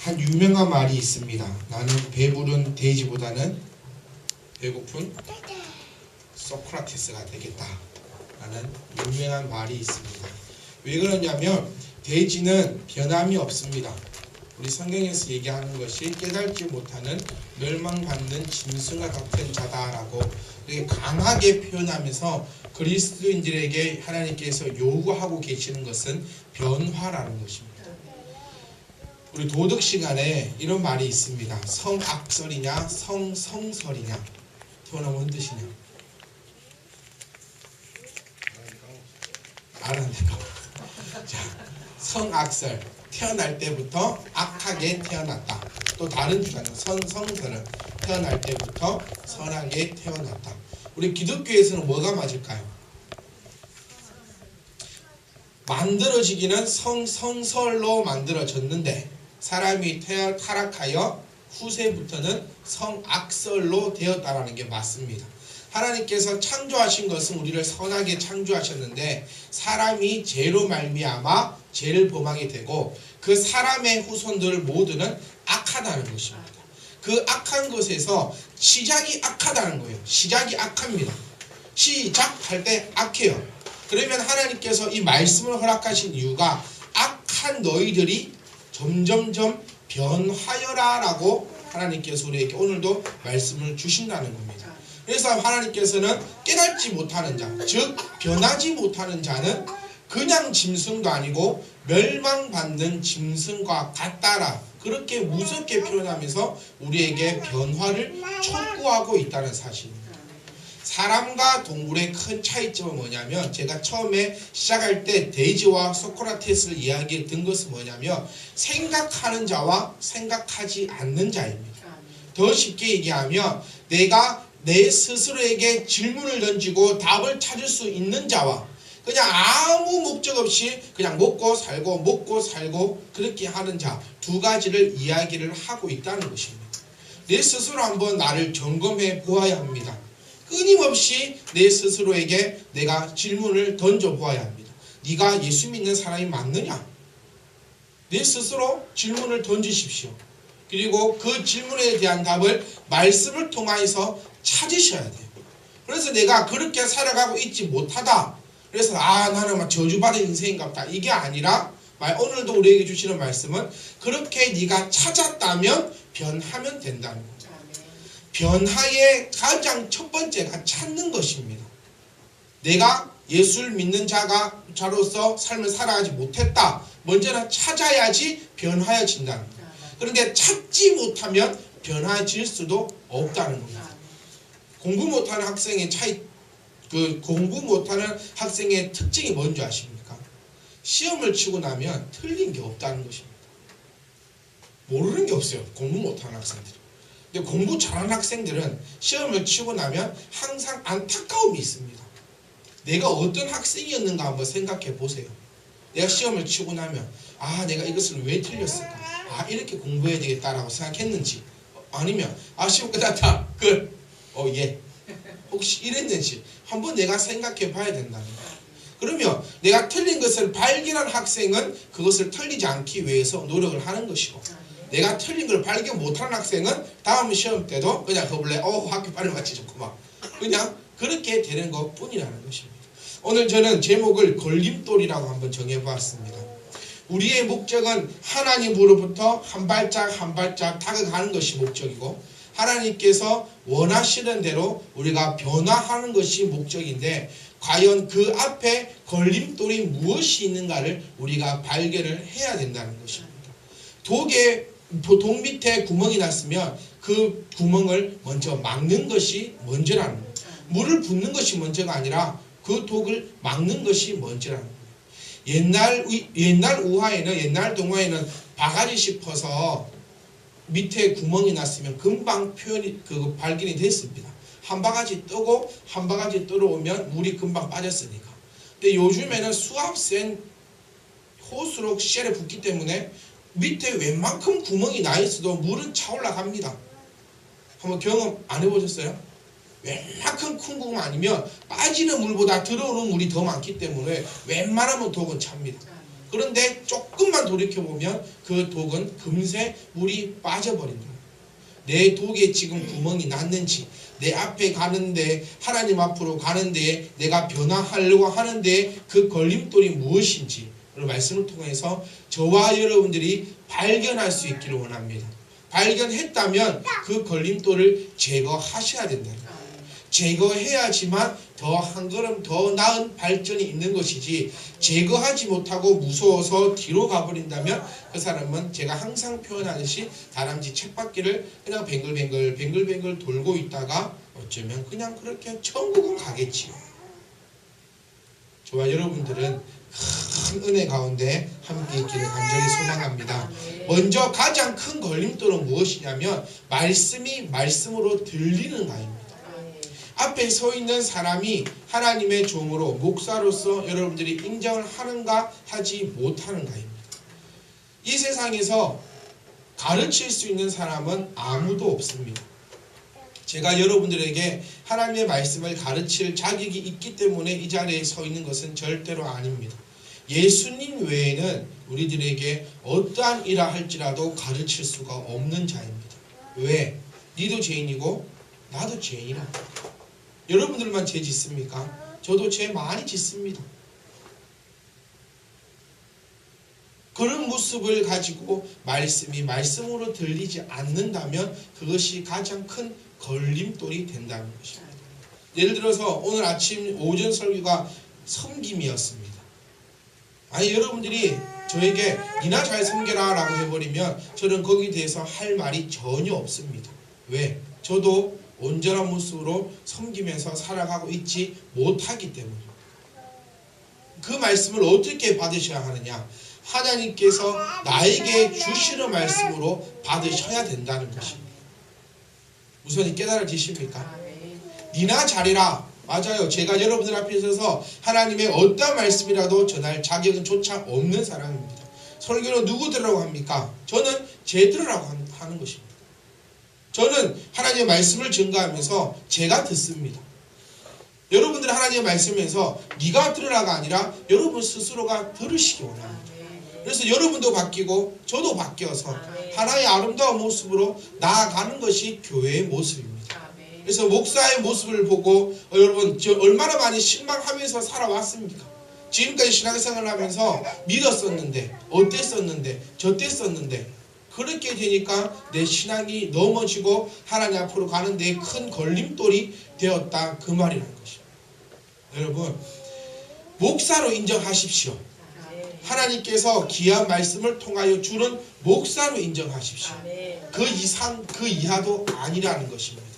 한 유명한 말이 있습니다. 나는 배부른 돼지보다는 배고픈 소크라테스가 되겠다 라는 유명한 말이 있습니다. 왜 그러냐면 돼지는 변함이 없습니다. 우리 성경에서 얘기하는 것이 깨달지 못하는 멸망받는 짐승과 같은 자다라고 이렇게 강하게 표현하면서 그리스도인들에게 하나님께서 요구하고 계시는 것은 변화라는 것입니다. 우리 도덕 시간에 이런 말이 있습니다. 성악설이냐 성성설이냐. 태어나면 뭔 뜻이냐? 알았는가? 자, 성악설. 태어날 때부터 악하게 태어났다. 또 다른 주장은 성성설은 태어날 때부터 선하게 태어났다. 우리 기독교에서는 뭐가 맞을까요? 만들어지기는 성성설로 만들어졌는데 사람이 타락하여 후세부터는 성악설로 되었다라는 게 맞습니다. 하나님께서 창조하신 것은 우리를 선하게 창조하셨는데 사람이 죄로 말미암아 죄를 범하게 되고 그 사람의 후손들 모두는 악하다는 것입니다. 그 악한 것에서 시작이 악하다는 거예요. 시작이 악합니다. 시작할 때 악해요. 그러면 하나님께서 이 말씀을 허락하신 이유가 악한 너희들이 점점점 변하여라 라고 하나님께서 우리에게 오늘도 말씀을 주신다는 겁니다. 그래서 하나님께서는 깨닫지 못하는 자, 즉 변하지 못하는 자는 그냥 짐승도 아니고 멸망받는 짐승과 같다라 그렇게 무섭게 표현하면서 우리에게 변화를 촉구하고 있다는 사실입니다. 사람과 동물의 큰 차이점은 뭐냐면 제가 처음에 시작할 때 돼지와 소크라테스를 이야기해 든 것은 뭐냐면 생각하는 자와 생각하지 않는 자입니다. 더 쉽게 얘기하면 내가 내 스스로에게 질문을 던지고 답을 찾을 수 있는 자와 그냥 아무 목적 없이 그냥 먹고 살고 그렇게 하는 자 두 가지를 이야기를 하고 있다는 것입니다. 내 스스로 한번 나를 점검해 보아야 합니다. 끊임없이 내 스스로에게 내가 질문을 던져 보아야 합니다. 네가 예수 믿는 사람이 맞느냐? 내 스스로 질문을 던지십시오. 그리고 그 질문에 대한 답을 말씀을 통해서 찾으셔야 돼요. 그래서 내가 그렇게 살아가고 있지 못하다. 그래서 나는 막 저주받은 인생인갑다. 이게 아니라 오늘도 우리에게 주시는 말씀은 그렇게 네가 찾았다면 변하면 된다는 거죠. 변화의 가장 첫 번째가 찾는 것입니다. 내가 예수를 믿는 자로서 삶을 살아가지 못했다. 먼저는 찾아야지 변화해진다는 거예요. 그런데 찾지 못하면 변화해질 수도 없다는 겁니다. 공부 못하는 학생의 공부 못하는 학생의 특징이 뭔지 아십니까? 시험을 치고 나면 틀린 게 없다는 것입니다. 모르는 게 없어요. 공부 못하는 학생들. 근데 공부 잘하는 학생들은 시험을 치고 나면 항상 안타까움이 있습니다. 내가 어떤 학생이었는가 한번 생각해 보세요. 내가 시험을 치고 나면 내가 이것을 왜 틀렸을까? 이렇게 공부해야 되겠다라고 생각했는지 아니면 시험 끝났다. 예. 혹시 이랬는지 한번 내가 생각해 봐야 된다는 거예요. 그러면 내가 틀린 것을 발견한 학생은 그것을 틀리지 않기 위해서 노력을 하는 것이고 내가 틀린 걸 발견 못하는 학생은 다음 시험 때도 그냥 더블래 학교 빨리 마치 좋구만 그냥 그렇게 되는 것 뿐이라는 것입니다. 오늘 저는 제목을 걸림돌이라고 한번 정해보았습니다. 우리의 목적은 하나님으로부터 한 발짝 한 발짝 다가가는 것이 목적이고 하나님께서 원하시는 대로 우리가 변화하는 것이 목적인데 과연 그 앞에 걸림돌이 무엇이 있는가를 우리가 발견을 해야 된다는 것입니다. 독 밑에 구멍이 났으면 그 구멍을 먼저 막는 것이 먼저라는 거예요. 물을 붓는 것이 먼저가 아니라 그 독을 막는 것이 먼저라는 거예요. 옛날 동화에는 바가지 짚어서 밑에 구멍이 났으면 금방 발견이 됐습니다. 한 바가지 뜨고 한 바가지 떨어오면 물이 금방 빠졌으니까. 근데 요즘에는 수압 센 호수로 쉘에 붓기 때문에 밑에 웬만큼 구멍이 나 있어도 물은 차올라갑니다. 한번 경험 안 해보셨어요? 웬만큼 큰 구멍 아니면 빠지는 물보다 들어오는 물이 더 많기 때문에 웬만하면 독은 찹니다. 그런데 조금만 돌이켜보면 그 독은 금세 물이 빠져버린다. 내 독에 지금 구멍이 났는지, 내 앞에 가는데, 하나님 앞으로 가는데 내가 변화하려고 하는데 그 걸림돌이 무엇인지 말씀을 통해서 저와 여러분들이 발견할 수 있기를 원합니다. 발견했다면 그 걸림돌을 제거하셔야 된다. 제거해야지만 더 한 걸음 더 나은 발전이 있는 것이지, 제거하지 못하고 무서워서 뒤로 가버린다면 그 사람은 제가 항상 표현하듯이 다람쥐 쳇바퀴를 그냥 뱅글뱅글 돌고 있다가 어쩌면 그냥 그렇게 천국은 가겠지요. 저와 여러분들은 큰 은혜 가운데 함께 있기를 간절히 소망합니다. 먼저 가장 큰 걸림돌은 무엇이냐면 말씀이 말씀으로 들리는 가입니다. 앞에 서 있는 사람이 하나님의 종으로 목사로서 여러분들이 인정을 하는가 하지 못하는가입니다. 이 세상에서 가르칠 수 있는 사람은 아무도 없습니다. 제가 여러분들에게 하나님의 말씀을 가르칠 자격이 있기 때문에 이 자리에 서 있는 것은 절대로 아닙니다. 예수님 외에는 우리들에게 어떠한 일을 할지라도 가르칠 수가 없는 자입니다. 왜? 니도 죄인이고 나도 죄인이라. 여러분들만 죄 짓습니까? 저도 죄 많이 짓습니다. 그런 모습을 가지고 말씀이 말씀으로 들리지 않는다면 그것이 가장 큰 걸림돌이 된다는 것입니다. 예를 들어서 오늘 아침 오전 설교가 섬김이었습니다. 아니 여러분들이 저에게 니나 잘 섬겨라 라고 해버리면 저는 거기에 대해서 할 말이 전혀 없습니다. 왜? 저도 온전한 모습으로 섬기면서 살아가고 있지 못하기 때문입니다. 그 말씀을 어떻게 받으셔야 하느냐? 하나님께서 나에게 주시는 말씀으로 받으셔야 된다는 것입니다. 우선 깨달아지십니까? 니나 잘해라. 맞아요. 제가 여러분들 앞에 서서 하나님의 어떤 말씀이라도 전할 자격은 조차 없는 사람입니다. 설교는 누구 들으라고 합니까? 저는 제 들으라고 하는 것입니다. 저는 하나님의 말씀을 증거하면서 제가 듣습니다. 여러분들 하나님의 말씀에서 네가 들으라가 아니라 여러분 스스로가 들으시기 원합니다. 그래서 여러분도 바뀌고 저도 바뀌어서 하나의 아름다운 모습으로 나아가는 것이 교회의 모습입니다. 그래서 목사의 모습을 보고 여러분 저 얼마나 많이 실망하면서 살아왔습니까? 지금까지 신앙생활을 하면서 믿었었는데 어땠었는데 저땠었는데 그렇게 되니까 내 신앙이 넘어지고 하나님 앞으로 가는 데 큰 걸림돌이 되었다, 그 말이라는 것입니다. 여러분 목사로 인정하십시오. 하나님께서 귀한 말씀을 통하여 주는 목사로 인정하십시오. 그 이상 그 이하도 아니라는 것입니다.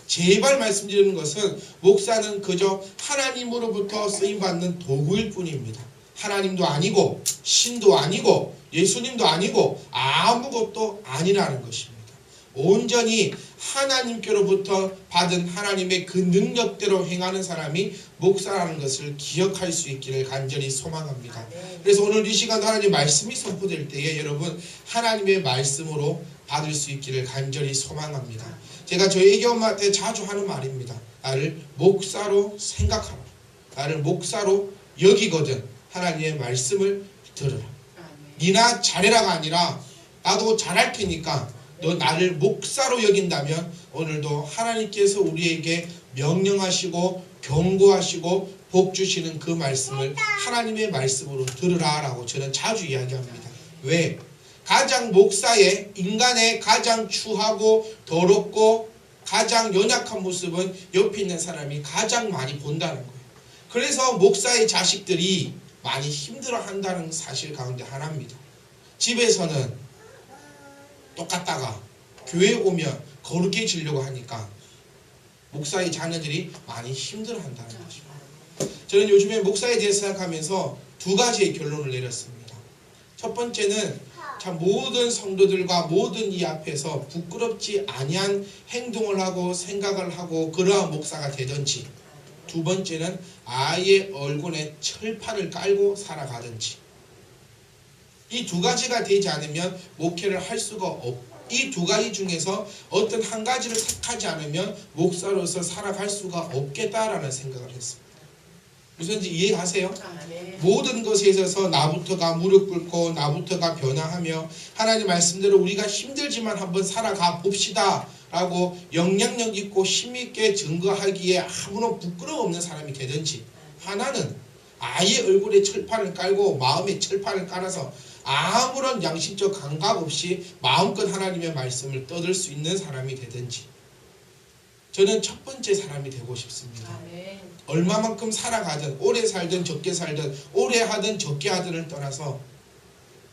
제발 말씀드리는 것은 목사는 그저 하나님으로부터 쓰임받는 도구일 뿐입니다. 하나님도 아니고 신도 아니고 예수님도 아니고 아무것도 아니라는 것입니다. 온전히 하나님께로부터 받은 하나님의 그 능력대로 행하는 사람이 목사라는 것을 기억할 수 있기를 간절히 소망합니다. 그래서 오늘 이 시간 하나님의 말씀이 선포될 때에 여러분 하나님의 말씀으로 받을 수 있기를 간절히 소망합니다. 제가 저희 애기 엄마한테 자주 하는 말입니다. 나를 목사로 생각하라. 나를 목사로 여기거든 하나님의 말씀을 들으라. 니나 잘해라가 아니라 나도 잘할 테니까 너 나를 목사로 여긴다면 오늘도 하나님께서 우리에게 명령하시고 경고하시고 복 주시는 그 말씀을 하나님의 말씀으로 들으라 라고 저는 자주 이야기합니다. 왜? 가장 목사의 인간의 가장 추하고 더럽고 가장 연약한 모습은 옆에 있는 사람이 가장 많이 본다는 거예요. 그래서 목사의 자식들이 많이 힘들어한다는 사실 가운데 하나입니다. 집에서는 똑같다가 교회에 오면 거룩해지려고 하니까 목사의 자녀들이 많이 힘들어한다는 것입니다. 저는 요즘에 목사에 대해서 생각하면서 두 가지의 결론을 내렸습니다. 첫 번째는 참 모든 성도들과 모든 이 앞에서 부끄럽지 아니한 행동을 하고 생각을 하고 그러한 목사가 되든지, 두 번째는 아예 얼굴에 철판을 깔고 살아가든지, 이 두 가지가 되지 않으면 목회를 할 수가 이 두 가지 중에서 어떤 한 가지를 택하지 않으면 목사로서 살아갈 수가 없겠다라는 생각을 했습니다. 무슨지 이해가세요? 아멘. 모든 것에 있어서 나부터가 무릎 꿇고 나부터가 변화하며 하나님 말씀대로 우리가 힘들지만 한번 살아가 봅시다 라고 영향력 있고 힘있게 증거하기에 아무런 부끄러움 없는 사람이 되든지, 하나는 아예 얼굴에 철판을 깔고 마음에 철판을 깔아서 아무런 양심적 감각 없이 마음껏 하나님의 말씀을 떠들 수 있는 사람이 되든지, 저는 첫 번째 사람이 되고 싶습니다. 아멘. 얼마만큼 살아가든 오래 살든 적게 살든 오래 하든 적게 하든을 떠나서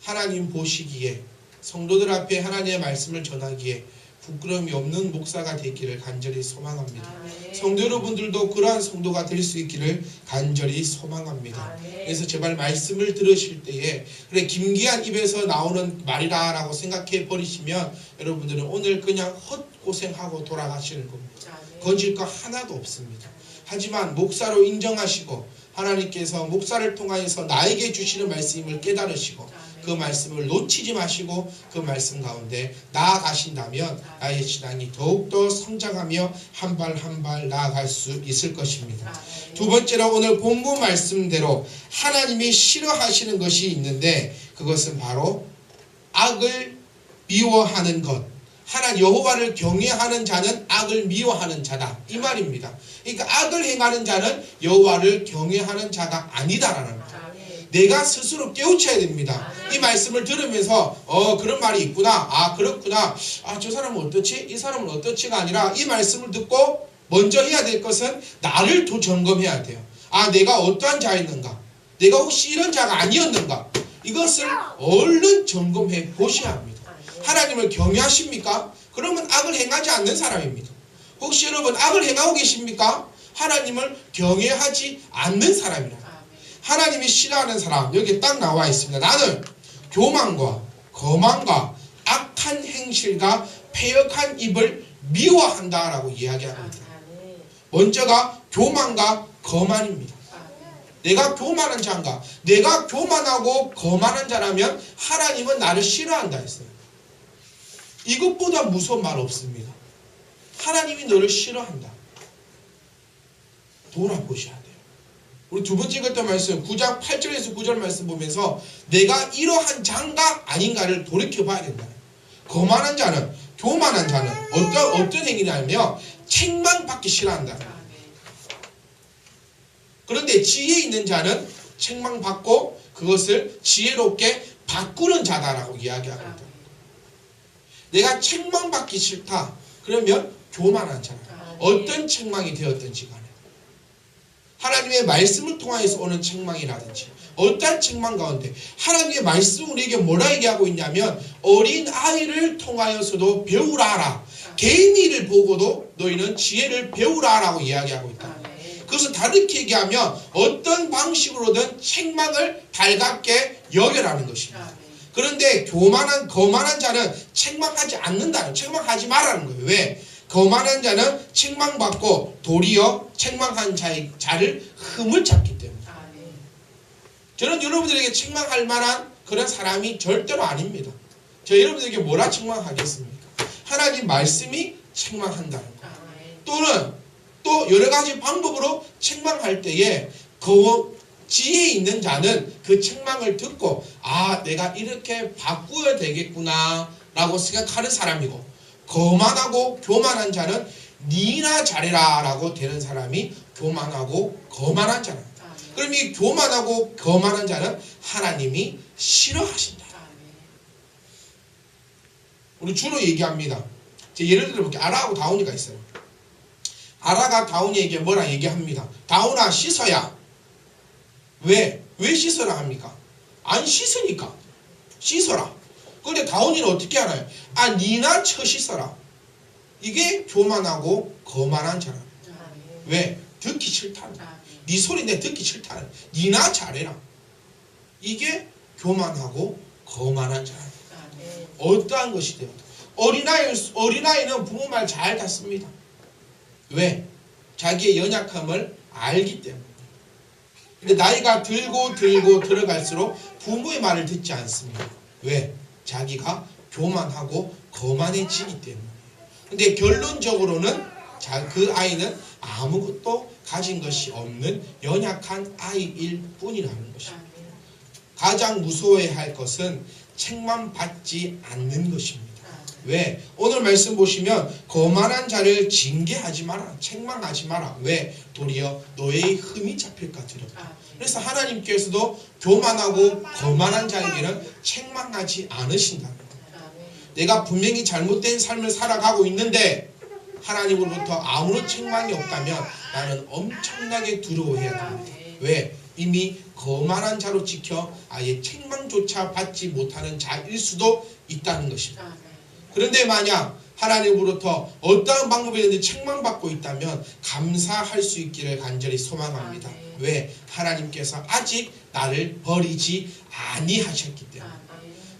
하나님 보시기에 성도들 앞에 하나님의 말씀을 전하기에 부끄러움이 없는 목사가 되기를 간절히 소망합니다. 아멘. 성도 여러분들도 그러한 성도가 될 수 있기를 간절히 소망합니다. 아멘. 그래서 제발 말씀을 들으실 때에 그래 김기한 입에서 나오는 말이다 라고 생각해 버리시면 여러분들은 오늘 그냥 헛고생하고 돌아가시는 겁니다. 아멘. 건질 거 하나도 없습니다. 하지만 목사로 인정하시고 하나님께서 목사를 통하여서 나에게 주시는 말씀을 깨달으시고 그 말씀을 놓치지 마시고 그 말씀 가운데 나아가신다면 나의 신앙이 더욱더 성장하며 한 발 한 발 나아갈 수 있을 것입니다. 두 번째로 오늘 본문 말씀대로 하나님이 싫어하시는 것이 있는데 그것은 바로 악을 미워하는 것. 하나님 여호와를 경외하는 자는 악을 미워하는 자다 이 말입니다. 그러니까 악을 행하는 자는 여호와를 경외하는 자가 아니다라는 거죠. 내가 스스로 깨우쳐야 됩니다. 이 말씀을 들으면서 그런 말이 있구나, 아 그렇구나, 아 저 사람은 어떻지, 이 사람은 어떻지가 아니라 이 말씀을 듣고 먼저 해야 될 것은 나를 또 점검해야 돼요. 아 내가 어떠한 자였는가, 내가 혹시 이런 자가 아니었는가, 이것을 얼른 점검해 보셔야 합니다. 하나님을 경외하십니까? 그러면 악을 행하지 않는 사람입니다. 혹시 여러분 악을 행하고 계십니까? 하나님을 경외하지 않는 사람이라. 하나님이 싫어하는 사람 여기 딱 나와 있습니다. 나는 교만과 거만과 악한 행실과 패역한 입을 미워한다 라고 이야기하고 있다. 먼저가 교만과 거만입니다. 내가 교만한 자인가? 내가 교만하고 거만한 자라면 하나님은 나를 싫어한다 했어요. 이것보다 무서운 말 없습니다. 하나님이 너를 싫어한다. 돌아보셔야 돼요. 우리 두 번째 읽었던 말씀 9장 8절에서 9절 말씀 보면서 내가 이러한 자인가 아닌가를 돌이켜봐야 된다. 거만한 자는, 교만한 자는 어떤 행위냐면 책망받기 싫어한다. 그런데 지혜 있는 자는 책망받고 그것을 지혜롭게 바꾸는 자다라고 이야기하고 있다. 내가 책망받기 싫다. 그러면 교만한 자다. 어떤 책망이 되었든지 간에 하나님의 말씀을 통하여서 오는 책망이라든지 어떠한 책망 가운데 하나님의 말씀은 우리에게 뭐라 얘기하고 있냐면 어린 아이를 통하여서도 배우라라. 개인이를 보고도 너희는 지혜를 배우라라고 이야기하고 있다. 그것은 다르게 얘기하면 어떤 방식으로든 책망을 달갑게 여겨라는 것입니다. 그런데 거만한 자는 책망하지 않는다는, 책망하지 말라는 거예요. 왜? 거만한 자는 책망받고 도리어 책망한 자를 흠을 찾기 때문에. 저는 여러분들에게 책망할 만한 그런 사람이 절대로 아닙니다. 저 여러분들에게 뭐라 책망하겠습니까? 하나님 말씀이 책망한다는 거예요. 또는 또 여러 가지 방법으로 책망할 때에 지혜 있는 자는 그 책망을 듣고 아 내가 이렇게 바꾸어야 되겠구나 라고 생각하는 사람이고, 거만하고 교만한 자는 니나 잘해라 라고 되는 사람이 교만하고 거만한 자는. 그럼 이 교만하고 거만한 자는 하나님이 싫어하신다. 우리 주로 얘기합니다. 예를 들어볼게요. 아라하고 다운이가 있어요. 아라가 다운이에게 뭐라 얘기합니다. 다운아 씻어야. 왜 씻어라 합니까? 안 씻으니까 씻어라. 그런데 다운이는 어떻게 하나요? 아 니나 쳐 씻어라. 이게 교만하고 거만한 자라. 왜? 듣기 싫다는. 네 소리 내 듣기 싫다는. 니나 잘해라. 이게 교만하고 거만한 자라. 어떠한 것이 되어도 어린아이는 부모 말 잘 듣습니다. 왜? 자기의 연약함을 알기 때문에. 근데 나이가 들고 들어갈수록 부모의 말을 듣지 않습니다. 왜? 자기가 교만하고 거만해지기 때문에. 근데 결론적으로는 그 아이는 아무것도 가진 것이 없는 연약한 아이일 뿐이라는 것입니다. 가장 무서워해야 할 것은 책망 받지 않는 것입니다. 왜? 오늘 말씀 보시면 거만한 자를 징계하지 마라, 책망하지 마라. 왜? 도리어 너의 흠이 잡힐까 두렵다. 그래서 하나님께서도 교만하고 거만한 자에게는 책망하지 않으신다는 거예요. 내가 분명히 잘못된 삶을 살아가고 있는데 하나님으로부터 아무런 책망이 없다면 나는 엄청나게 두려워해야 됩니다. 왜? 이미 거만한 자로 지켜 아예 책망조차 받지 못하는 자일 수도 있다는 것입니다. 그런데 만약 하나님으로부터 어떠한 방법이든지 책망받고 있다면 감사할 수 있기를 간절히 소망합니다. 왜? 하나님께서 아직 나를 버리지 아니하셨기 때문에.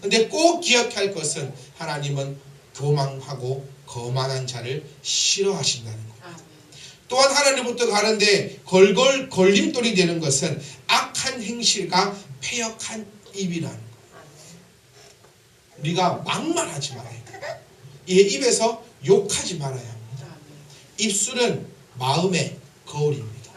근데 꼭 기억할 것은 하나님은 교만하고 거만한 자를 싫어하신다는 것. 또한 하나님부터 가는데 걸림돌이 되는 것은 악한 행실과 패역한 입이라는 것. 우리가 막말하지 말아야 돼. 이 입에서 욕하지 말아야 합니다. 입술은 마음의 거울입니다.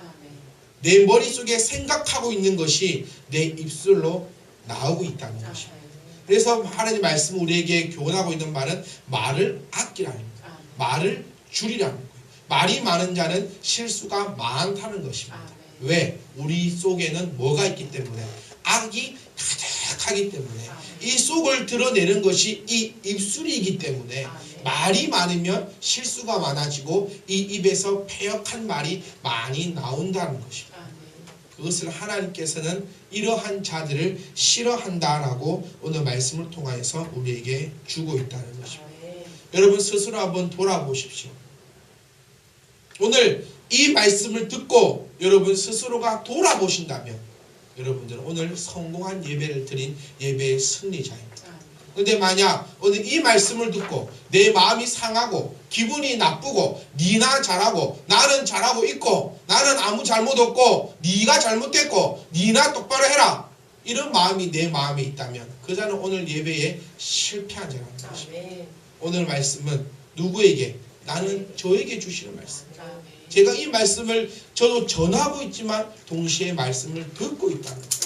내 머릿속에 생각하고 있는 것이 내 입술로 나오고 있다는 것입니다. 그래서 하나님 말씀 우리에게 교훈하고 있는 말은 말을 아끼라는 거예요. 말을 줄이라는 거예요. 말이 많은 자는 실수가 많다는 것입니다. 왜? 우리 속에는 뭐가 있기 때문에? 악이 가득하기 때문에. 이 속을 드러내는 것이 이 입술이기 때문에 말이 많으면 실수가 많아지고 이 입에서 패역한 말이 많이 나온다는 것입니다. 그것을 하나님께서는 이러한 자들을 싫어한다라고 오늘 말씀을 통하여서 우리에게 주고 있다는 것입니다. 여러분 스스로 한번 돌아보십시오. 오늘 이 말씀을 듣고 여러분 스스로가 돌아보신다면 여러분들은 오늘 성공한 예배를 드린 예배의 승리자입니다. 그런데 만약 오늘 이 말씀을 듣고 내 마음이 상하고 기분이 나쁘고 니나 잘하고 나는 잘하고 있고 나는 아무 잘못 없고 니가 잘못됐고 니나 똑바로 해라 이런 마음이 내 마음에 있다면 그 자는 오늘 예배에 실패한 자라는 것입니다. 오늘 말씀은 누구에게? 나는 저에게 주시는 말씀입니다. 제가 이 말씀을 저도 전하고 있지만 동시에 말씀을 듣고 있다는 거예요.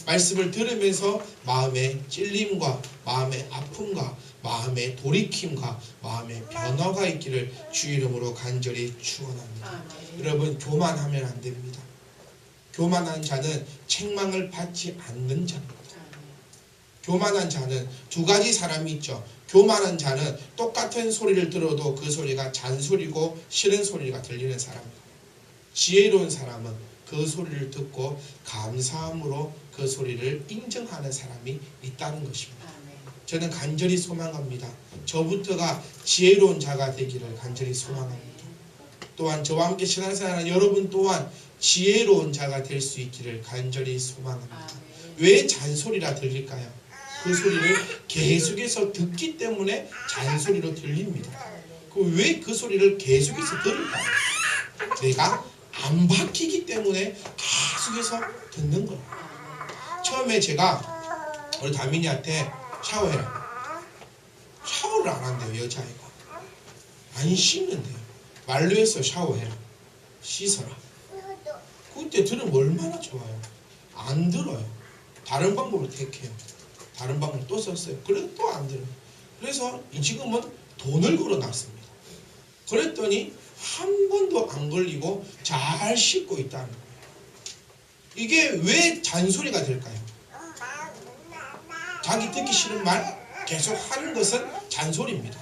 말씀을 들으면서 마음의 찔림과 마음의 아픔과 마음의 돌이킴과 마음의 변화가 있기를 주 이름으로 간절히 축원합니다. 여러분 교만하면 안 됩니다. 교만한 자는 책망을 받지 않는 자입니다. 교만한 자는 두 가지 사람이 있죠. 교만한 자는 똑같은 소리를 들어도 그 소리가 잔소리고 싫은 소리가 들리는 사람입니다. 지혜로운 사람은 그 소리를 듣고 감사함으로 그 소리를 인정하는 사람이 있다는 것입니다. 저는 간절히 소망합니다. 저부터가 지혜로운 자가 되기를 간절히 소망합니다. 또한 저와 함께 신앙생활하는 여러분 또한 지혜로운 자가 될 수 있기를 간절히 소망합니다. 왜 잔소리라 들릴까요? 그 소리를 계속해서 듣기 때문에 잔소리로 들립니다. 왜 그 소리를 계속해서 들을까요? 내가 안 바뀌기 때문에 계속해서 듣는 거예요. 처음에 제가 우리 다민이한테 샤워해라. 샤워를 안 한대요. 여자아이가. 안 씻는데요. 말로 해서 샤워해라. 씻어라. 그때 들으면 얼마나 좋아요. 안 들어요. 다른 방법을 택해요. 다른 방법을 또 썼어요. 그래도 또 안 들어요. 그래서 지금은 돈을 걸어놨습니다. 그랬더니 한 번도 안 걸리고 잘 씻고 있다는 거예요. 이게 왜 잔소리가 될까요? 자기 듣기 싫은 말 계속 하는 것은 잔소리입니다.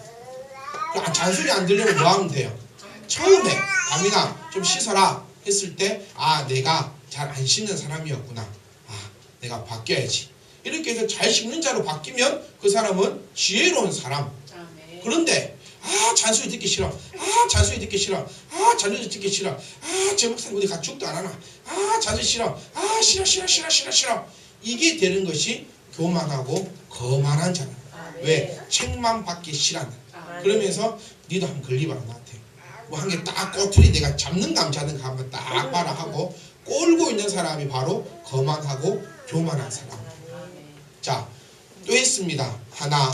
잔소리 안 들려면 뭐 하면 돼요? 처음에 다민아 좀 씻어라 했을 때 내가 잘 안 씻는 사람이었구나. 내가 바뀌어야지. 이렇게 해서 잘 씻는 자로 바뀌면 그 사람은 지혜로운 사람. 그런데 잔소리 듣기 싫어. 잔소리 듣기 싫어. 잔소리 듣기 싫어. 제 목사님 어디 가축도 안 하나. 잔소리 싫어. 싫어. 이게 되는 것이 교만하고 거만한 자라. 왜? 책만 받기 싫어한다. 그러면서 니도 한번 걸리봐라 나한테. 뭐 한 개 딱 꼬투리 내가 잡는 감 잡는 감 한번 딱 봐라 하고 꼴고 있는 사람이 바로 거만하고 교만한 사람. 자, 또 있습니다. 하나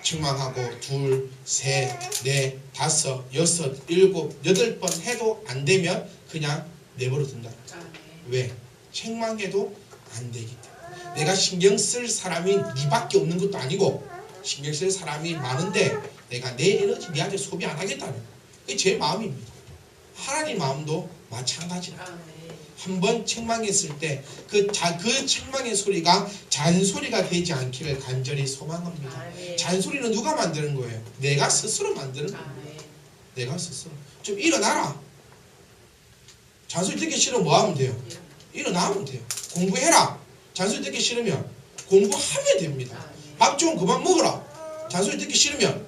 책망하고 둘, 셋, 넷, 다섯, 여섯, 일곱, 여덟 번 해도 안 되면 그냥 내버려 둔다. 왜? 책망해도 안 되기 때문에. 내가 신경 쓸 사람이 니밖에 없는 것도 아니고 신경 쓸 사람이 많은데 내가 내 에너지 니한테 소비 안 하겠다는 그게 제 마음입니다. 하나님 마음도 마찬가지다. 한번 책망했을 때 그 책망의 소리가 잔소리가 되지 않기를 간절히 소망합니다. 잔소리는 누가 만드는 거예요? 내가 스스로 만드는 거예요. 내가 스스로. 좀 일어나라. 잔소리 듣기 싫으면 뭐 하면 돼요? 일어나면 돼요. 공부해라. 잔소리 듣기 싫으면 공부하면 됩니다. 밥 좀 그만 먹어라. 잔소리 듣기 싫으면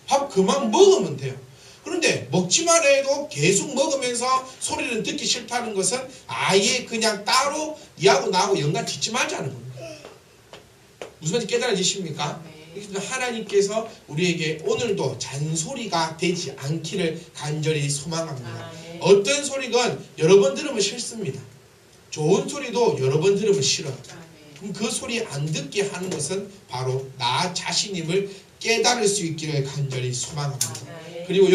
밥 그만 먹으면 돼요. 그런데 먹지만 해도 계속 먹으면서 소리를 듣기 싫다는 것은 아예 그냥 따로 니하고 나하고 연관 짓지 말자는 겁니다. 무슨 말인지 깨달아지십니까? 하나님께서 우리에게 오늘도 잔소리가 되지 않기를 간절히 소망합니다. 어떤 소리건 여러 번 들으면 싫습니다. 좋은 소리도 여러 번 들으면 싫어요. 그럼 그 소리 안 듣게 하는 것은 바로 나 자신임을 깨달을 수 있기를 간절히 소망합니다. 그리고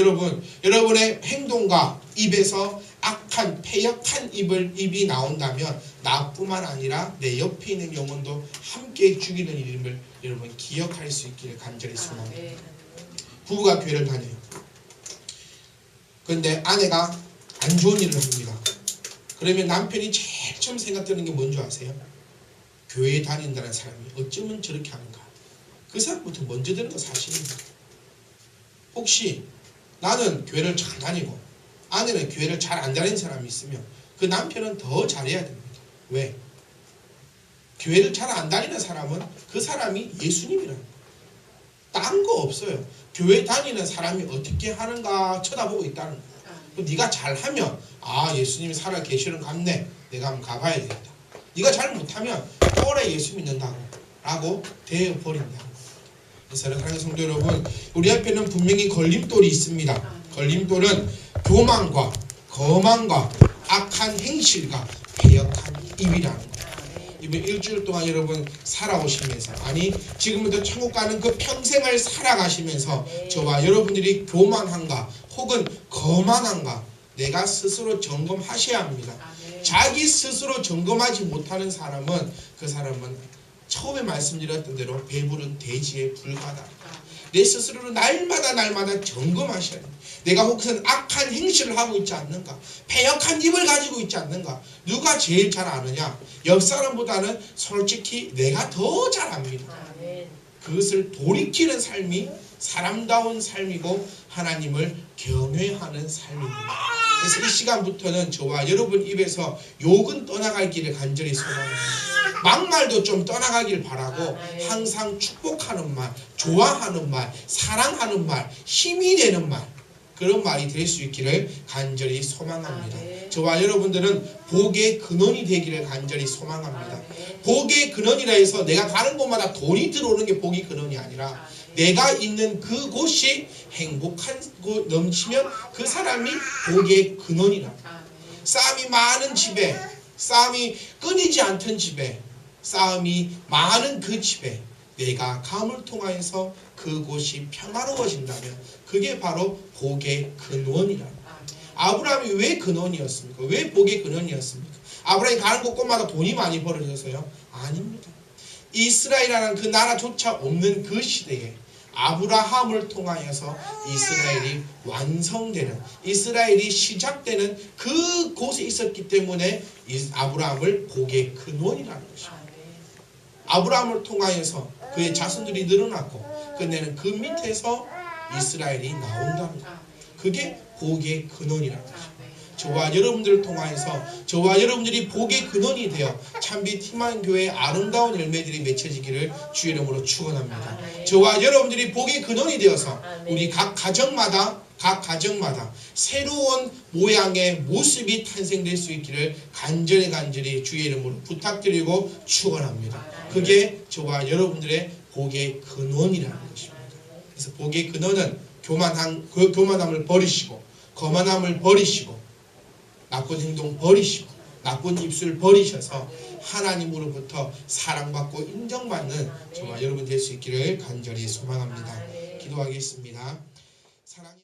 여러분의 행동과 입에서 악한 패역한 입이 나온다면 나뿐만 아니라 내 옆에 있는 영혼도 함께 죽이는 일임을 여러분 기억할 수 있기를 간절히 소망합니다. 부부가 교회를 다녀요. 그런데 아내가 안 좋은 일을 합니다. 그러면 남편이 제일 처음 생각드는 게 뭔지 아세요? 교회에 다닌다는 사람이 어쩌면 저렇게 하는가. 그 사람부터 먼저 드는 거 사실입니다. 혹시 나는 교회를 잘 다니고 아내는 교회를 잘 안 다니는 사람이 있으면 그 남편은 더 잘해야 됩니다. 왜? 교회를 잘 안 다니는 사람은 그 사람이 예수님이라는 거예요. 딴 거 없어요. 교회 다니는 사람이 어떻게 하는가 쳐다보고 있다는 거예요. 네가 잘하면 예수님이 살아 계시는 같네. 내가 한번 가봐야 되겠다. 네가 잘 못하면 오래 예수 믿는다고 라고 되어버린다. 사랑하는 성도 여러분, 우리 앞에는 분명히 걸림돌이 있습니다. 걸림돌은 교만과 거만과 악한 행실과 패역한 입이라는 거예요. 이번 일주일 동안 여러분 살아오시면서 지금부터 천국 가는 그 평생을 살아가시면서 저와 여러분들이 교만한가 혹은 거만한가 내가 스스로 점검하셔야 합니다. 자기 스스로 점검하지 못하는 사람은 그 사람은 처음에 말씀드렸던 대로 배부른 돼지에 불과하다. 내 스스로를 날마다 점검하셔야 됩니다. 내가 혹은 악한 행실을 하고 있지 않는가? 패역한 입을 가지고 있지 않는가? 누가 제일 잘 아느냐? 옆 사람보다는 솔직히 내가 더 잘 압니다. 그것을 돌이키는 삶이 사람다운 삶이고 하나님을 경외하는 삶입니다. 그래서 이 시간부터는 저와 여러분 입에서 욕은 떠나갈 길을 간절히 소망합니다. 막말도 좀 떠나가길 바라고 항상 축복하는 말, 좋아하는 말, 사랑하는 말, 힘이 되는 말 그런 말이 될 수 있기를 간절히 소망합니다. 저와 여러분들은 복의 근원이 되기를 간절히 소망합니다. 복의 근원이라 해서 내가 가는 곳마다 돈이 들어오는 게 복의 근원이 아니라 내가 있는 그곳이 행복한 곳 넘치면 그 사람이 복의 근원이라. 싸움이 많은 집에, 싸움이 끊이지 않던 집에, 싸움이 많은 그 집에 내가 감을 통하여서 그곳이 평화로워진다면 그게 바로 복의 근원이라. 아브라함이 왜 근원이었습니까? 왜 복의 근원이었습니까? 아브라함이 가는 곳곳마다 돈이 많이 벌어져서요? 아닙니다. 이스라엘이라는 그 나라조차 없는 그 시대에 아브라함을 통하여서 이스라엘이 완성되는, 이스라엘이 시작되는 그곳에 있었기 때문에 아브라함을 복의 근원이라는 것입니다. 아브라함을 통하여서 그의 자손들이 늘어났고 끝내는 그 밑에서 이스라엘이 나온다는 것. 그게 복의 근원이라는 것입니다. 저와 여러분들을 통하여서 저와 여러분들이 복의 근원이 되어 참빛 희망교회의 아름다운 열매들이 맺혀지기를 주의 이름으로 축원합니다. 저와 여러분들이 복의 근원이 되어서 우리 각 가정마다 새로운 모양의 모습이 탄생될 수 있기를 간절히 주의 이름으로 부탁드리고 축원합니다. 그게 저와 여러분들의 복의 근원이라는 것입니다. 그래서 복의 근원은 교만함을 버리시고 거만함을 버리시고 나쁜 행동 버리시고 나쁜 입술 버리셔서 하나님으로부터 사랑받고 인정받는 저와 여러분 될 수 있기를 간절히 소망합니다. 기도하겠습니다. 사랑이